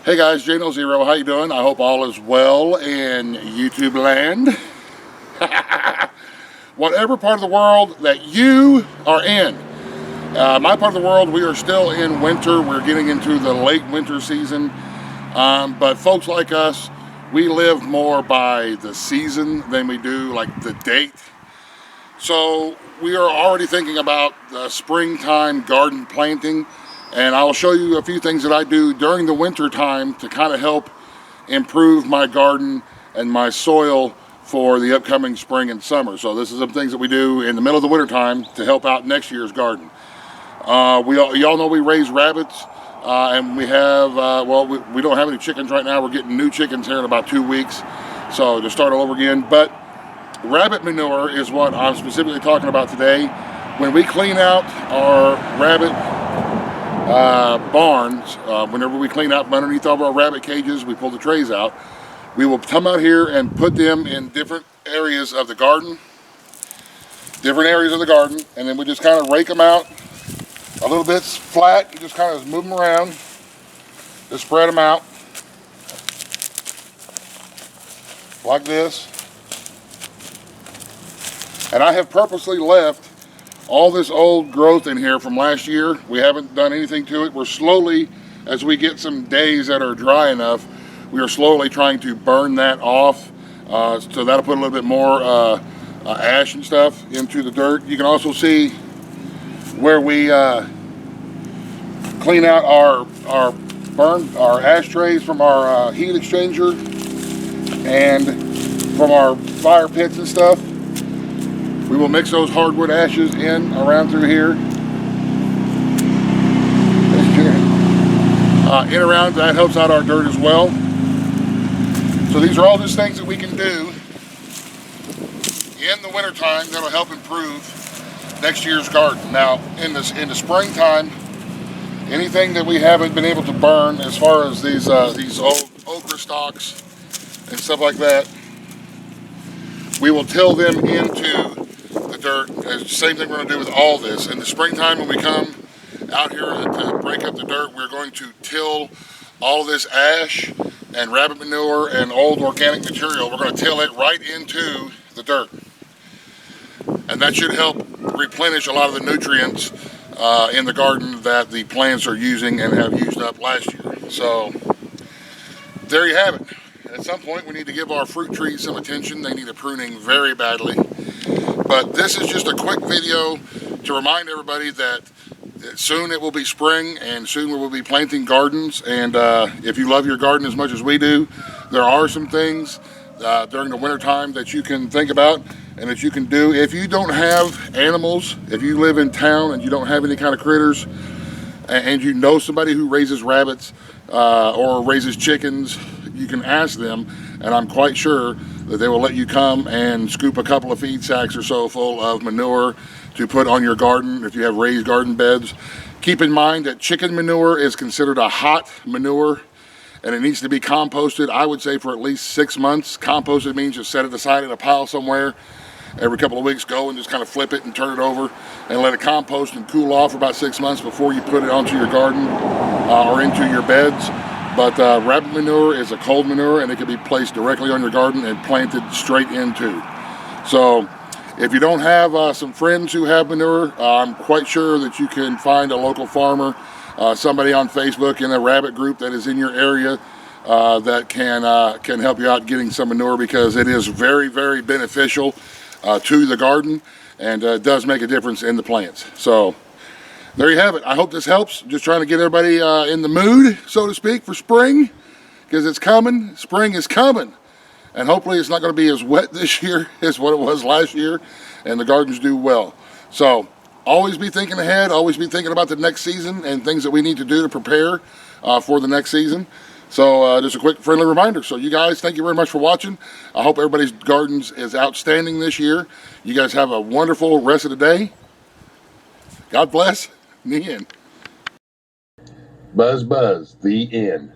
Hey guys, Jano0, how you doing? I hope all is well in YouTube land. Whatever part of the world that you are in. My part of the world, we are still in winter. We're getting into the late winter season. But folks like us, we live more by the season than we do like the date. So we are already thinking about the springtime garden planting. And I'll show you a few things that I do during the winter time to kind of help improve my garden and my soil for the upcoming spring and summer. So this is some things that we do in the middle of the winter time to help out next year's garden. Y'all know we raise rabbits, and we have, we don't have any chickens right now. We're getting new chickens here in about 2 weeks. So to start all over again. But rabbit manure is what I'm specifically talking about today. When we clean out our rabbit barns, whenever we clean out underneath all of our rabbit cages, we pull the trays out. We will come out here and put them in different areas of the garden, and then we just kind of rake them out a little bit flat. You just kind of move them around, just spread them out like this. And I have purposely left all this old growth in here from last year. We haven't done anything to it. We're slowly, as we get some days that are dry enough, we are slowly trying to burn that off. So that'll put a little bit more ash and stuff into the dirt. You can also see where we clean out our ashtrays from our heat exchanger and from our fire pits and stuff. We will mix those hardwood ashes in around through here. In around, that helps out our dirt as well. So these are all just things that we can do in the wintertime that'll help improve next year's garden. Now, in the springtime, anything that we haven't been able to burn, as far as these old okra stalks and stuff like that, we will till them into the dirt. It's the same thing we're going to do with all this. In the springtime, when we come out here to break up the dirt, we're going to till all this ash and rabbit manure and old organic material. We're going to till it right into the dirt. And that should help replenish a lot of the nutrients in the garden that the plants are using and have used up last year. So there you have it. At some point, we need to give our fruit trees some attention. They need a pruning very badly. But this is just a quick video to remind everybody that soon it will be spring and soon we will be planting gardens. And if you love your garden as much as we do, there are some things during the winter time that you can think about and that you can do. If you don't have animals, if you live in town and you don't have any kind of critters, and you know somebody who raises rabbits or raises chickens, you can ask them, and I'm quite sure that they will let you come and scoop a couple of feed sacks or so full of manure to put on your garden if you have raised garden beds. Keep in mind that chicken manure is considered a hot manure and it needs to be composted, I would say, for at least 6 months. Composted means just set it aside in a pile somewhere. Every couple of weeks, go and just kind of flip it and turn it over and let it compost and cool off for about 6 months before you put it onto your garden or into your beds. But rabbit manure is a cold manure and it can be placed directly on your garden and planted straight into. So if you don't have some friends who have manure, I'm quite sure that you can find a local farmer, somebody on Facebook in a rabbit group that is in your area that can help you out getting some manure, because it is very, very beneficial to the garden and does make a difference in the plants. So there you have it. I hope this helps. Just trying to get everybody in the mood, so to speak, for spring, because it's coming. Spring is coming. And hopefully it's not going to be as wet this year as what it was last year, and the gardens do well. So always be thinking ahead, always be thinking about the next season and things that we need to do to prepare for the next season. So just a quick friendly reminder. So you guys, thank you very much for watching. I hope everybody's gardens is outstanding this year. You guys have a wonderful rest of the day. God bless. The end. Buzz, the end.